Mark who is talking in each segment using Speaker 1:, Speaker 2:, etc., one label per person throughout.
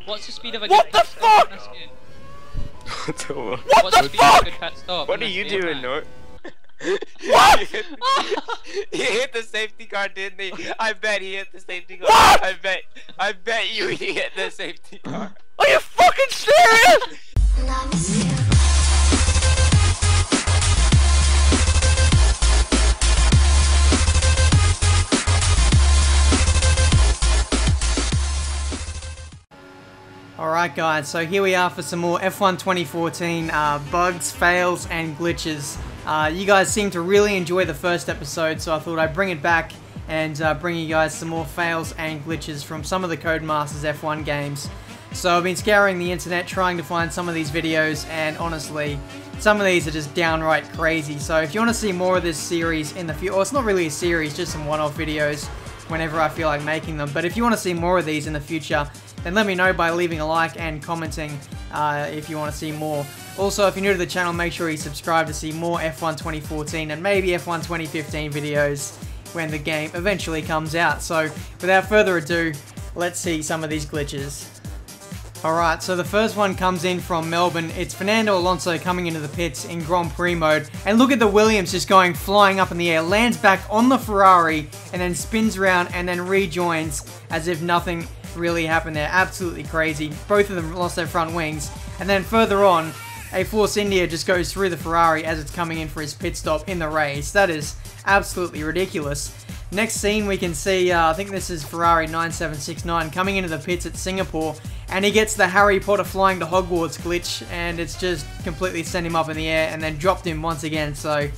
Speaker 1: What's the speed of a
Speaker 2: What
Speaker 1: good
Speaker 2: the
Speaker 1: pit stop?
Speaker 2: fuck?
Speaker 3: What
Speaker 1: What's
Speaker 3: the
Speaker 1: the speed of a
Speaker 3: fuck?
Speaker 1: good pit stop?
Speaker 3: What are you doing, Note?
Speaker 2: What?
Speaker 3: He hit the safety car, didn't he? I bet he hit the safety car.
Speaker 2: What?
Speaker 3: I bet you he hit the safety car.
Speaker 2: Are you fucking serious? Alright guys, so here we are for some more F1 2014 bugs, fails and glitches. You guys seem to really enjoy the first episode, so I thought I'd bring it back and bring you guys some more fails and glitches from some of the Codemasters F1 games. So I've been scouring the internet trying to find some of these videos, and honestly, some of these are just downright crazy. So if you want to see more of this series in the future, or it's not really a series, just some one-off videos whenever I feel like making them, but if you want to see more of these in the future, then let me know by leaving a like and commenting if you want to see more. Also, if you're new to the channel, make sure you subscribe to see more F1 2014 and maybe F1 2015 videos when the game eventually comes out. So, without further ado, let's see some of these glitches. Alright, so the first one comes in from Melbourne. It's Fernando Alonso coming into the pits in Grand Prix mode. And look at the Williams just going flying up in the air, lands back on the Ferrari, and then spins around and then rejoins as if nothing really happened there. Absolutely crazy. Both of them lost their front wings. And then further on, a Force India just goes through the Ferrari as it's coming in for his pit stop in the race. That is absolutely ridiculous. Next scene we can see, I think this is Ferrari 9769 coming into the pits at Singapore, and he gets the Harry Potter flying to Hogwarts glitch, and it's just completely sent him up in the air and then dropped him once again. So,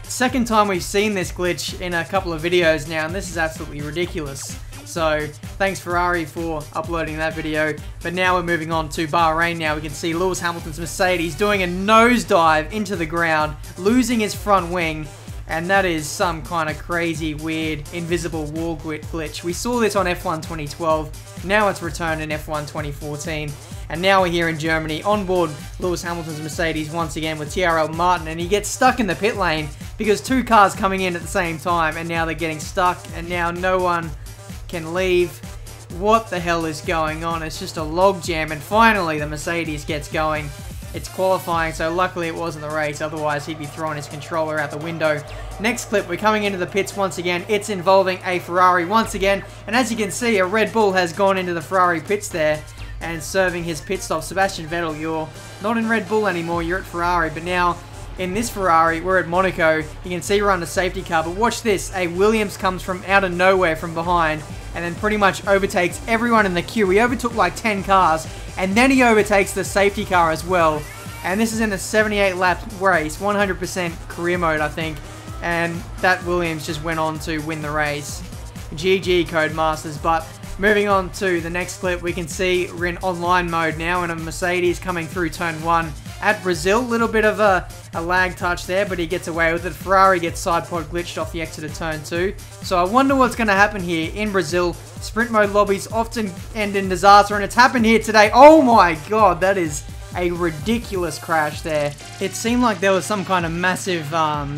Speaker 2: second time we've seen this glitch in a couple of videos now, and this is absolutely ridiculous. So, thanks Ferrari for uploading that video. But now we're moving on to Bahrain now. We can see Lewis Hamilton's Mercedes doing a nosedive into the ground, losing his front wing. And that is some kind of crazy, weird, invisible wall glitch. We saw this on F1 2012. Now it's returned in F1 2014. And now we're here in Germany on board Lewis Hamilton's Mercedes once again with Tiametmarduk. And he gets stuck in the pit lane because two cars coming in at the same time. And now they're getting stuck. And now no one can leave. What the hell is going on? It's just a log jam, and finally the Mercedes gets going. It's qualifying, so luckily it wasn't the race, otherwise he'd be throwing his controller out the window. Next clip, we're coming into the pits once again. It's involving a Ferrari once again, and as you can see, a Red Bull has gone into the Ferrari pits there and serving his pit stop. Sebastian Vettel, you're not in Red Bull anymore, you're at Ferrari, but now in this Ferrari, we're at Monaco. You can see we're on the safety car, but watch this. A Williams comes from out of nowhere from behind and then pretty much overtakes everyone in the queue. He overtook like 10 cars, and then he overtakes the safety car as well. And this is in a 78-lap race, 100% career mode, I think. And that Williams just went on to win the race. GG Codemasters. But moving on to the next clip, we can see we're in online mode now, and a Mercedes coming through turn 1 at Brazil. Little bit of a lag touch there, but he gets away with it. Ferrari gets side pod glitched off the exit of turn 2. So I wonder what's going to happen here in Brazil. Sprint mode lobbies often end in disaster, and it's happened here today. Oh my god, that is a ridiculous crash there. It seemed like there was some kind of massive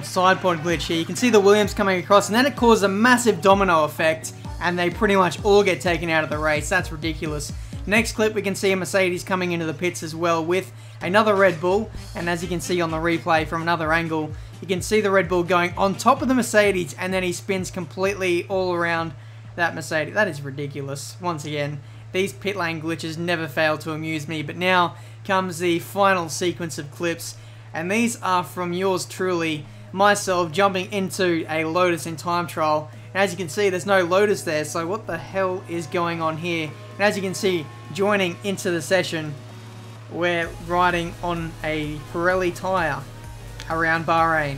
Speaker 2: side pod glitch here. You can see the Williams coming across, and then it caused a massive domino effect, and they pretty much all get taken out of the race. That's ridiculous. Next clip, we can see a Mercedes coming into the pits as well with another Red Bull, and as you can see on the replay from another angle, you can see the Red Bull going on top of the Mercedes, and then he spins completely all around that Mercedes. That is ridiculous. Once again, these pit lane glitches never fail to amuse me, but now comes the final sequence of clips, and these are from yours truly, myself, jumping into a Lotus in time trial. And as you can see, there's no Lotus there, so what the hell is going on here? And as you can see, joining into the session, we're riding on a Pirelli tyre around Bahrain.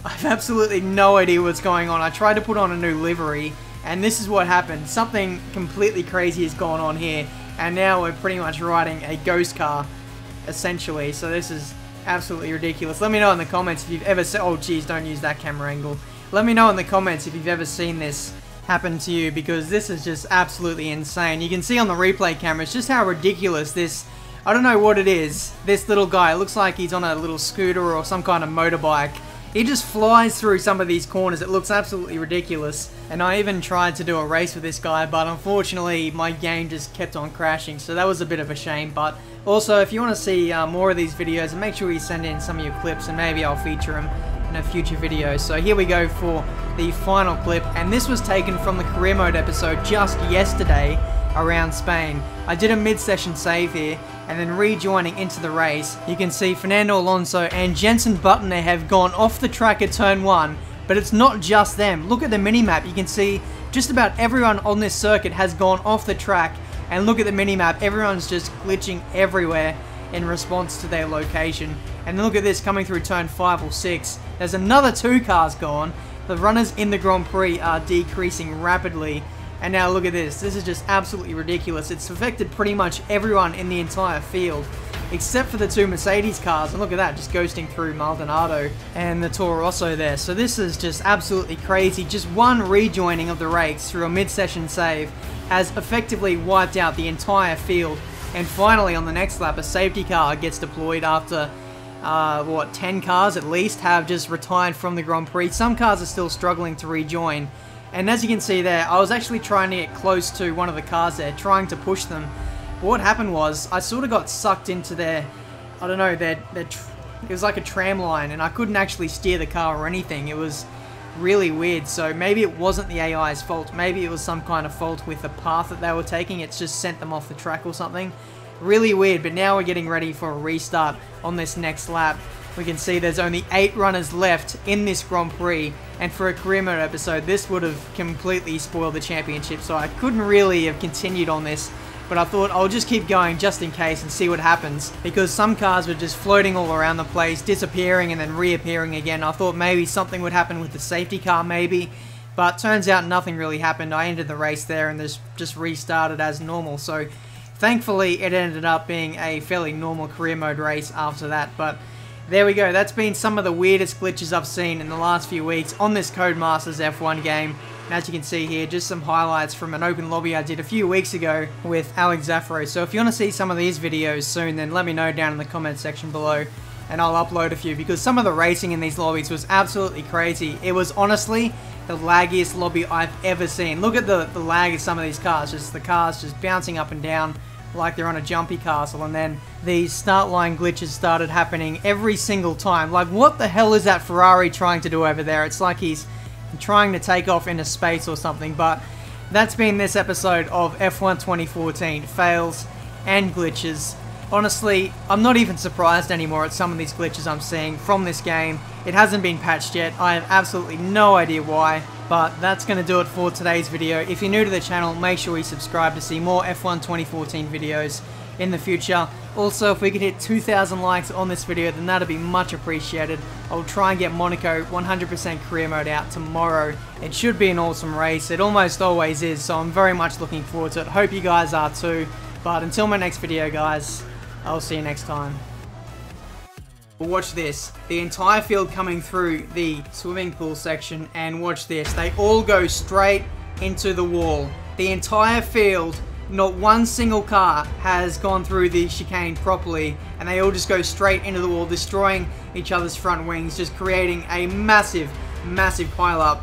Speaker 2: I have absolutely no idea what's going on. I tried to put on a new livery, and this is what happened. Something completely crazy has gone on here, and now we're pretty much riding a ghost car, essentially. So this is absolutely ridiculous. Let me know in the comments if you've ever seen... Oh, geez, don't use that camera angle. Let me know in the comments if you've ever seen this happen to you, because this is just absolutely insane. You can see on the replay cameras just how ridiculous this... I don't know what it is. This little guy, it looks like he's on a little scooter or some kind of motorbike, He just flies through some of these corners. It looks absolutely ridiculous. And I even tried to do a race with this guy, but unfortunately my game just kept on crashing, so that was a bit of a shame. But also, if you want to see more of these videos, make sure you send in some of your clips and maybe I'll feature them in a future video. So here we go for the final clip, and this was taken from the career mode episode just yesterday around Spain. I did a mid-session save here, and then rejoining into the race, you can see Fernando Alonso and Jenson Button there have gone off the track at turn 1, but it's not just them. Look at the minimap, you can see just about everyone on this circuit has gone off the track, and look at the minimap, everyone's just glitching everywhere in response to their location. And then look at this, coming through turn 5 or 6, there's another 2 cars gone. The runners in the Grand Prix are decreasing rapidly. And now look at this. This is just absolutely ridiculous. It's affected pretty much everyone in the entire field, except for the 2 Mercedes cars. And look at that, just ghosting through Maldonado and the Toro Rosso there. So this is just absolutely crazy. Just one rejoining of the race through a mid-session save has effectively wiped out the entire field. And finally, on the next lap, a safety car gets deployed after, 10 cars at least have just retired from the Grand Prix. Some cars are still struggling to rejoin. And as you can see there, I was actually trying to get close to one of the cars there, trying to push them. But what happened was, I sort of got sucked into their, I don't know, it was like a tram line, and I couldn't actually steer the car or anything. It was really weird. So maybe it wasn't the AI's fault. Maybe it was some kind of fault with the path that they were taking. It's just sent them off the track or something. Really weird, but now we're getting ready for a restart on this next lap. We can see there's only 8 runners left in this Grand Prix, and for a career mode episode, this would have completely spoiled the championship, so I couldn't really have continued on this, but I thought I'll just keep going just in case and see what happens, because some cars were just floating all around the place, disappearing and then reappearing again. I thought maybe something would happen with the safety car maybe, but turns out nothing really happened. I ended the race there and this just restarted as normal, so thankfully it ended up being a fairly normal career mode race after that. But there we go, that's been some of the weirdest glitches I've seen in the last few weeks on this Codemasters F1 game. And as you can see here, just some highlights from an open lobby I did a few weeks ago with Alex Zaffaro. So if you want to see some of these videos soon, then let me know down in the comment section below, and I'll upload a few, because some of the racing in these lobbies was absolutely crazy. It was honestly the laggiest lobby I've ever seen. Look at the lag of some of these cars, just the cars just bouncing up and down like they're on a jumpy castle, and then these start line glitches started happening every single time. Like, what the hell is that Ferrari trying to do over there? It's like he's trying to take off into space or something. But that's been this episode of F1 2014 fails and glitches. Honestly, I'm not even surprised anymore at some of these glitches I'm seeing from this game. It hasn't been patched yet. I have absolutely no idea why. But that's going to do it for today's video. If you're new to the channel, make sure you subscribe to see more F1 2014 videos in the future. Also, if we could hit 2,000 likes on this video, then that'd be much appreciated. I'll try and get Monaco 100% career mode out tomorrow. It should be an awesome race. It almost always is, so I'm very much looking forward to it. Hope you guys are too. But until my next video, guys, I'll see you next time. Watch this, the entire field coming through the swimming pool section, and watch this, they all go straight into the wall. The entire field, not one single car has gone through the chicane properly, and they all just go straight into the wall, destroying each other's front wings, just creating a massive pile-up